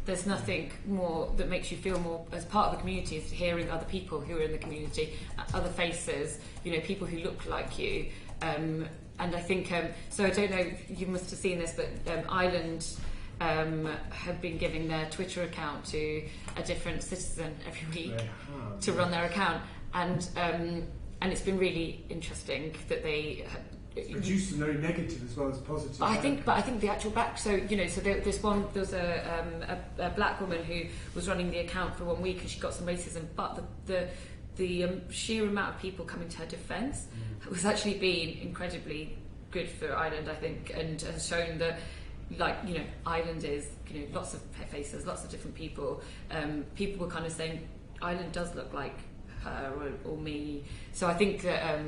there's nothing more that makes you feel more as part of the community is hearing other people who are in the community, other faces, people who look like you. And I think, so I don't know, you must have seen this, but Ireland have been giving their Twitter account to a different citizen every week to run their account. And it's been really interesting that they produced some very negative as well as positive. I think the actual back. So there was a black woman who was running the account for 1 week, and she got some racism. But the sheer amount of people coming to her defence was actually been incredibly good for Ireland, I think, and has shown that, Ireland is lots of faces, lots of different people. People were kind of saying Ireland does look like her or me. So I think that.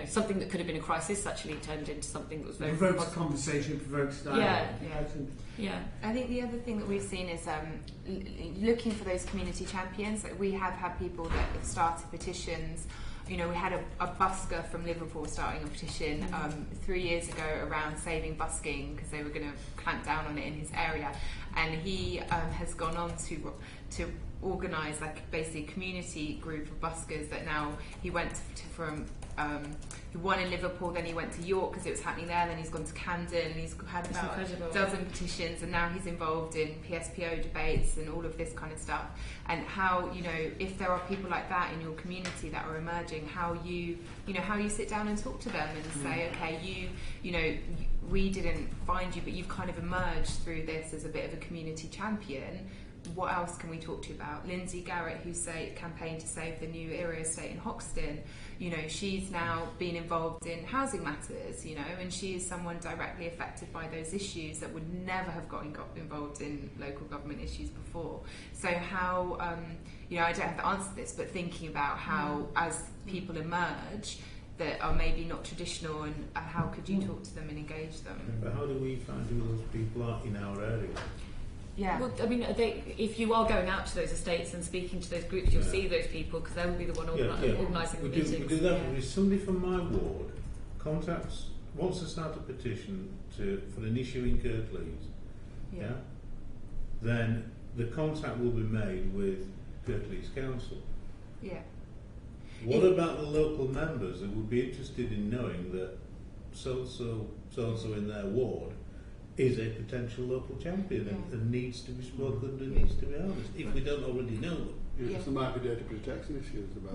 Something that could have been a crisis actually turned into something that was very provokes conversation, provokes dialogue. Yeah. I think the other thing that we've seen is looking for those community champions. We have had people that have started petitions. We had a busker from Liverpool starting a petition 3 years ago around saving busking, because they were going to clamp down on it in his area, and he has gone on to organise basically a community group of buskers that now he went from he won in Liverpool, then he went to York because it was happening there, then he's gone to Camden, and he's had about a dozen petitions, and now he's involved in PSPO debates and all of this kind of stuff. And how, if there are people like that in your community that are emerging, how you sit down and talk to them and say, okay, we didn't find you, but you've kind of emerged through this as a bit of a community champion. What else can we talk to you about? Lindsay Garrett, who campaigned to save the new area estate in Hoxton, she's now been involved in housing matters, and she is someone directly affected by those issues that would never have got involved in local government issues before. So how, I don't have the answer to this, but thinking about how, as people emerge that are maybe not traditional, and how could you talk to them and engage them? But how do we find who those people are in our area? Yeah. Well, I mean, if you are going out to those estates and speaking to those groups, you'll see those people, because they will be the one organising the meetings. We do that. If somebody from my ward wants to start a petition for an issue in Kirklees, then the contact will be made with Kirklees Council. Yeah. What about the local members that would be interested in knowing that so-and-so in their ward is a potential local champion and needs to be spoken and needs to be honest, if we don't already know them? There might be data protection issues about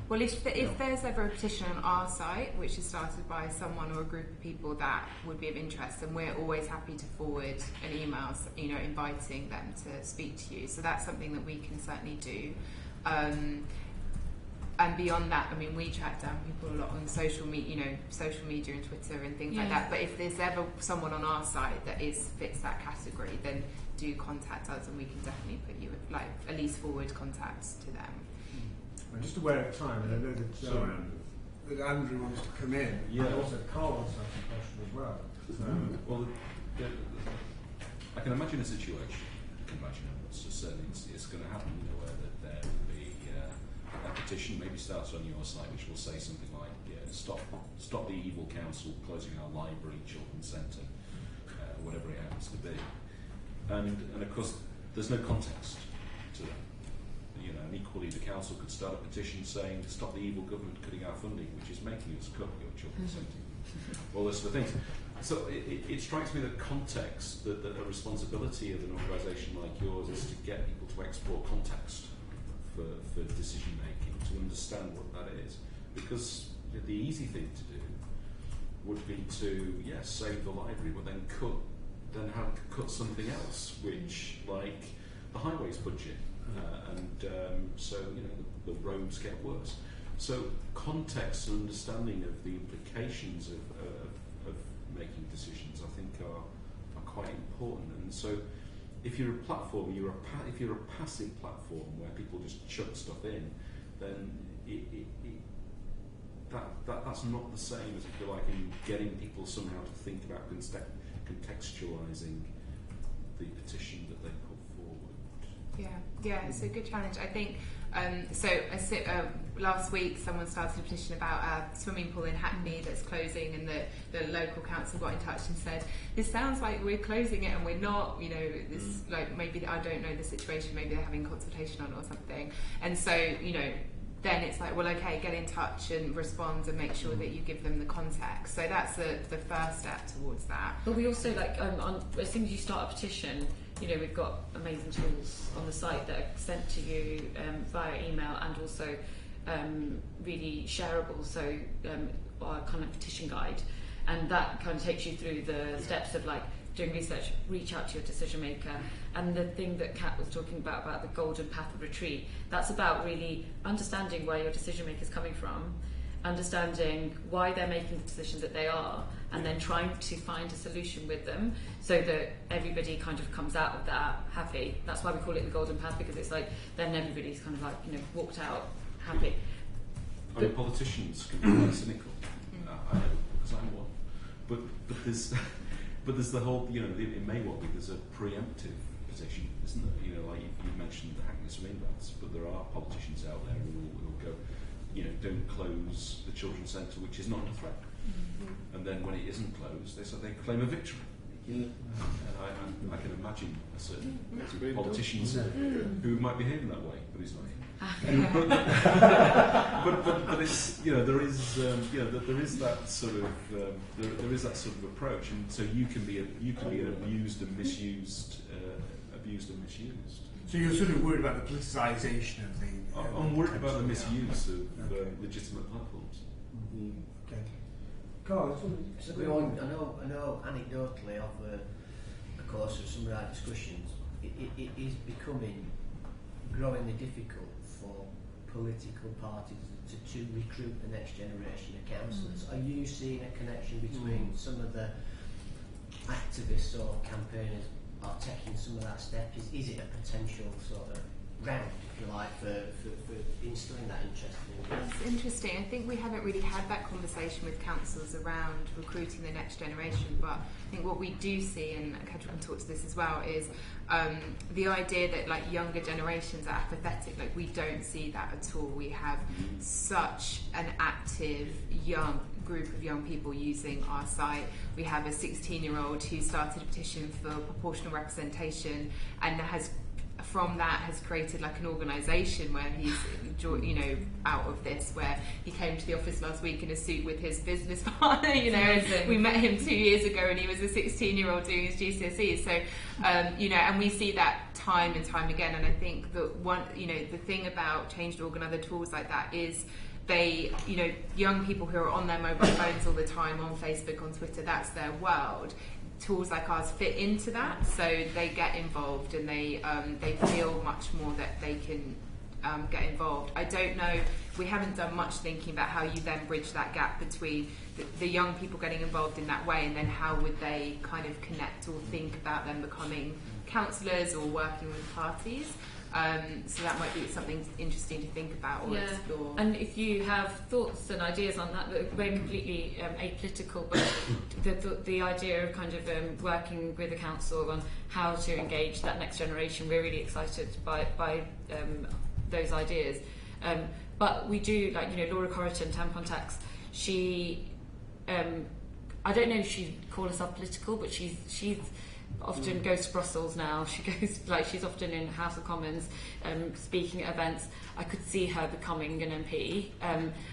Well, if there's ever a petition on our site which is started by someone or a group of people that would be of interest, then we're always happy to forward an email, inviting them to speak to you. So that's something that we can certainly do. And beyond that, I mean, we track down people a lot on social media and Twitter and things like that. But if there's ever someone on our site that fits that category, then do contact us, and we can definitely put you at least forward contacts to them. I'm just aware of time, and I know that Andrew wants to come in. Yeah. And also Carl wants to ask a question as well. Well, I can imagine a situation. Certainly it's going to happen, where there will be a petition maybe starts on your site which will say something like stop the evil council closing our library, children's centre, whatever it happens to be, and of course there's no context to that. And equally the council could start a petition saying stop the evil government cutting our funding, which is making us cut your children's centre, all those sort of things. So it strikes me that context, that a responsibility of an organisation like yours is to get people to explore context for decision making, to understand what that is, because the easy thing to do would be to save the library, but then cut something else, which like the highways budget, so the roads get worse. So context and understanding of the implications of making decisions, I think, are quite important. And so, if you're a platform, if you're a passive platform where people just chuck stuff in, then that's not the same as, if you like, in getting people somehow to think about contextualising the petition that they put forward. Yeah, it's a good challenge. I think. Last week, someone started a petition about a swimming pool in Hackney that's closing, and the local council got in touch and said, "This sounds like we're closing it, and we're not. This maybe I don't know the situation. Maybe they're having consultation on it or something." And so, then it's like, well, okay, get in touch and respond and make sure that you give them the context. So that's the first step towards that. But we also as soon as you start a petition, we've got amazing tools on the site that are sent to you via email, and also really shareable. So our kind of petition guide, and that kind of takes you through the steps of doing research, reach out to your decision maker. And the thing that Kat was talking about the golden path of retreat, that's about really understanding where your decision maker is coming from, understanding why they're making the decision that they are, and then trying to find a solution with them so that everybody kind of comes out of that happy. That's why we call it the golden path, because it's like then everybody's kind of walked out happy. I mean, politicians can be quite cynical. I know, because I'm one. But there's the whole, it may well be there's a preemptive position, isn't there? Like you mentioned the Hackney swimming baths, but there are politicians out there who will go, don't close the children's centre, which is not a threat. And then when it isn't closed, they claim a victory. And I can imagine a certain politicians who might behave in that way, but he's not. but it's there is that sort of approach, and so you can be abused and misused. So you're sort of worried about the politicisation of the. I'm worried about the misuse of legitimate platforms. Okay. Carl, I know anecdotally of the course of some of our discussions, it is becoming growingly difficult for political parties to recruit the next generation of councillors. Are you seeing a connection between some of the activists or campaigners are taking some of that step? Is it a potential sort of ground, if you like, for instilling that interest in it? It's interesting. I think we haven't really had that conversation with councils around recruiting the next generation, but I think what we do see, and Kajal can talk to this as well, is the idea that younger generations are apathetic. We don't see that at all. We have such an active young group of young people using our site. We have a 16-year-old who started a petition for proportional representation, and has created an organisation where he's out of this, where he came to the office last week in a suit with his business partner, and we met him 2 years ago and he was a 16-year-old doing his GCSEs. So and we see that time and time again. And I think that the thing about Change.org and other tools like that is they, young people who are on their mobile phones all the time, on Facebook, on Twitter, that's their world. Tools like ours fit into that, so they get involved, and they feel much more that they can get involved. I don't know, we haven't done much thinking about how you then bridge that gap between the young people getting involved in that way, and then how would they kind of connect or think about them becoming councillors or working with parties. So that might be something interesting to think about or explore. And if you have thoughts and ideas on that, we're completely apolitical, but the idea of kind of working with the council on how to engage that next generation, we're really excited by those ideas. But we do, Laura Corrigan, Tampon Tax, she, I don't know if she'd call herself political, but she's often goes to Brussels now. She goes, she's often in House of Commons speaking at events. I could see her becoming an MP.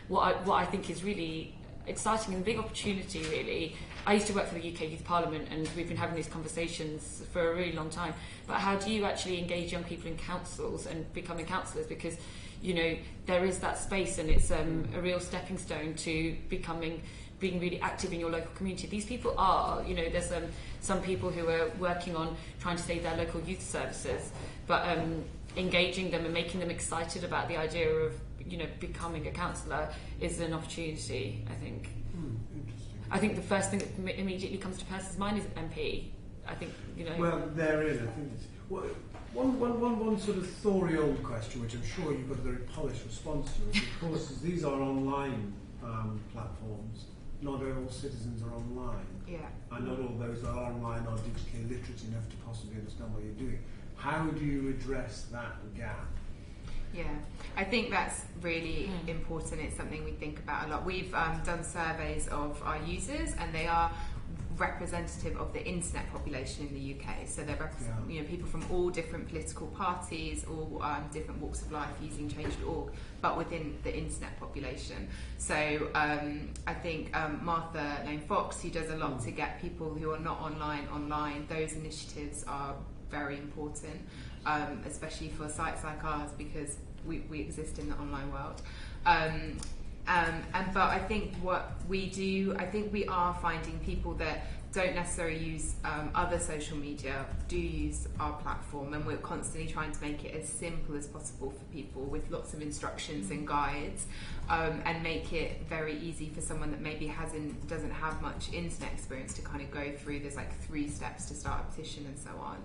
What I think is really exciting and a big opportunity, really. I used to work for the UK Youth Parliament, and we've been having these conversations for a really long time. But how do you actually engage young people in councils and becoming councillors? Because there is that space, and it's a real stepping stone to being really active in your local community. These people are, there's some people who are working on trying to save their local youth services, but engaging them and making them excited about the idea of, becoming a councillor is an opportunity, I think. Interesting. I think the first thing that immediately comes to a person's mind is MP. I think, Well, there is. I think it's one sort of thorny old question, which I'm sure you've got a very polished response to. Is, of course, is these are online platforms. Not all citizens are online. Yeah. And not all those that are online are digitally literate enough to possibly understand what you're doing. How do you address that gap? Yeah, I think that's really important. It's something we think about a lot. We've done surveys of our users, and they are representative of the internet population in the UK. So they're people from all different political parties, all different walks of life using Change.org, but within the internet population. So I think Martha Lane Fox, who does a lot to get people who are not online, those initiatives are very important, especially for sites like ours, because we exist in the online world. But I think what we do, I think we are finding people that don't necessarily use other social media do use our platform, and we're constantly trying to make it as simple as possible for people with lots of instructions and guides, and make it very easy for someone that maybe doesn't have much internet experience to kind of go through. There's like 3 steps to start a petition and so on.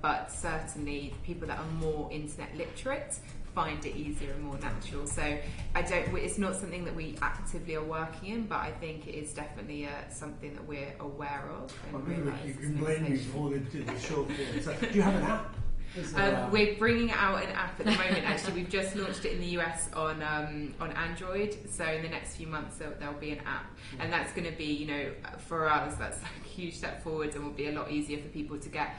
But certainly people that are more internet literate find it easier and more natural. So it's not something that we actively are working in, but I think it is definitely something that we're aware of. And you can blame me for all the short form. So, do you have an app? We're bringing out an app at the moment. Actually, we've just launched it in the US on Android. So in the next few months, there'll be an app, and that's going to be, for us, that's a huge step forward, and will be a lot easier for people to get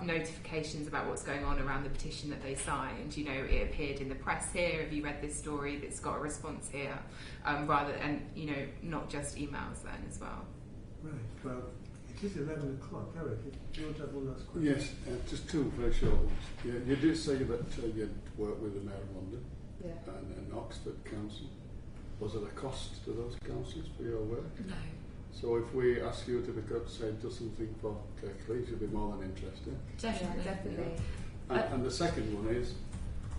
notifications about what's going on around the petition that they signed. It appeared in the press here. Have you read this story? It's got a response here, rather than not just emails then as well. Right. Well, it is 11 o'clock. Eric, do you want to have one last question? Yes, just 2 very short ones. You did say that you'd worked with the Mayor of London and Oxford Council. Was there a cost to those councils for your work? No. So if we ask you to do something for Kirklees, you'll be more than interested. Definitely. Yeah. And the second one is,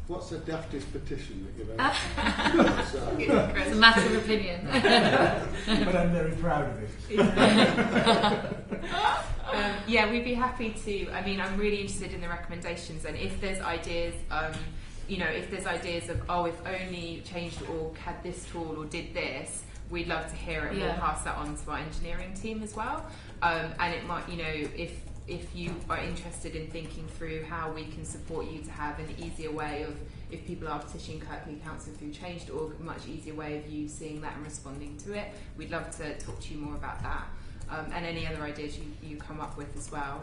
what's the daftest petition that you've ever It's a matter of opinion. But I'm very proud of it. We'd be happy to. I mean, I'm really interested in the recommendations, and if there's ideas, if there's ideas of, if only Change.org had this tool or did this, we'd love to hear it. We'll pass that on to our engineering team as well. And it might, if you are interested in thinking through how we can support you to have an easier way of, if people are petitioning Kirklees Council through Change.org, a much easier way of you seeing that and responding to it, we'd love to talk to you more about that. And any other ideas you come up with as well.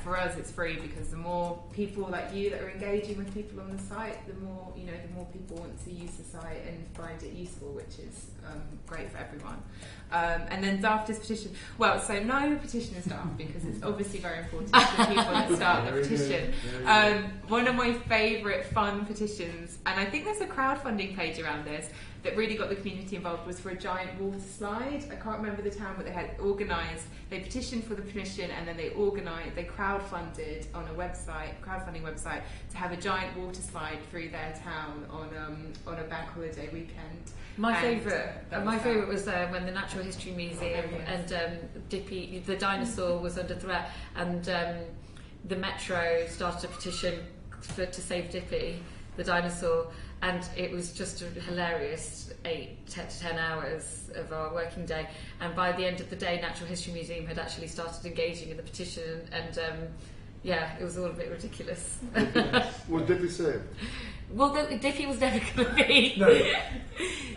For us it's free, because the more people like you that are engaging with people on the site, the more people want to use the site and find it useful, which is great for everyone. And then daftest petition. Well, so neither petition is daft, because it's obviously very important to the people that start the petition. One of my favourite fun petitions, and I think there's a crowdfunding page around this, that really got the community involved, was for a giant water slide. I can't remember the town, but they had organised, they petitioned for the permission, and then they crowdfunded on a crowdfunding website, to have a giant water slide through their town on a bank holiday weekend. My favourite was when the Natural History Museum and Dippy, the dinosaur, was under threat, and the Metro started a petition to save Dippy, the dinosaur, and it was just a hilarious 8 to 10 hours of our working day, and by the end of the day Natural History Museum had actually started engaging in the petition, and it was all a bit ridiculous. What did Dippy say? Well, Dippy was never going to be. No.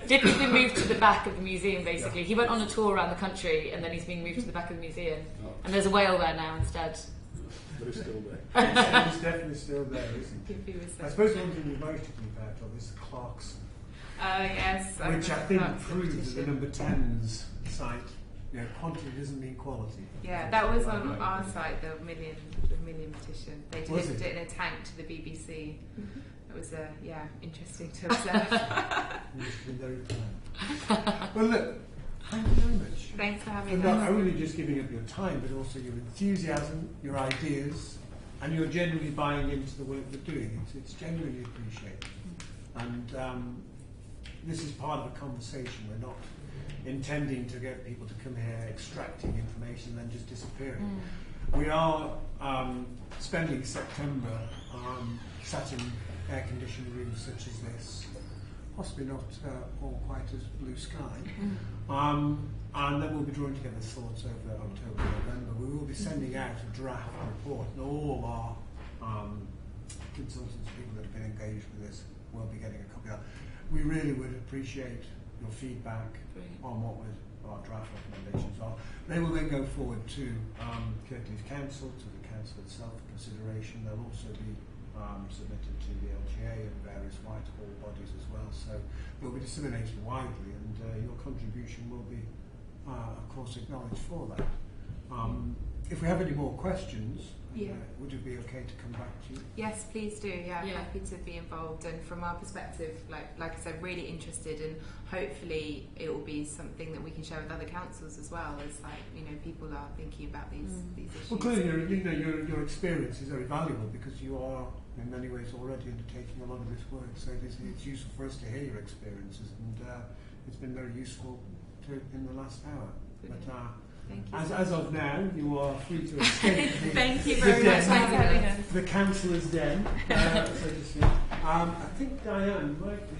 Dippy's been moved to the back of the museum, basically. He went on a tour around the country, and then he's been moved to the back of the museum. And there's a whale there now instead. But it's still there. It's definitely still there, isn't it? I suppose one thing you most keep out of is Clarkson. Yes. Which I think proves that the number 10's site quantity doesn't mean quality. Yeah, that was on our site, the million petition. They delivered it in a tank to the BBC. It was interesting to observe. You've been very kind. Well, look, thank you very much. Thanks for having And us. not only just giving up your time, but also your enthusiasm, your ideas, and you're genuinely buying into the work we're doing. It's genuinely appreciated. And this is part of a conversation. We're not intending to get people to come here extracting information and then just disappearing. We are spending September sat in air-conditioned rooms such as this, possibly not all quite as blue sky. And then we'll be drawing together thoughts over October, November. We will be sending out a draft report, and all our consultants, people that have been engaged with this, will be getting a copy of that. We really would appreciate your feedback on what our draft recommendations are. They will then go forward to Kirklees Council, to the Council itself for consideration. They'll also be submitted to the LGA and various Whitehall bodies as well. So they'll be disseminated widely, and your contribution will be, of course, acknowledged for that. If we have any more questions, would it be okay to come back to you? Yes, please do. Yeah, happy to be involved. And from our perspective, like I said, really interested, and hopefully it will be something that we can share with other councils as well. As people are thinking about these issues. Well, clearly, your experience is very valuable because you are in many ways already undertaking a lot of this work. So it's useful for us to hear your experiences, and it's been very useful in the last hour. But thank you. As of now, you are free to escape. Thank you very much for having us. The councillor's den, so to speak. I think Diane might be.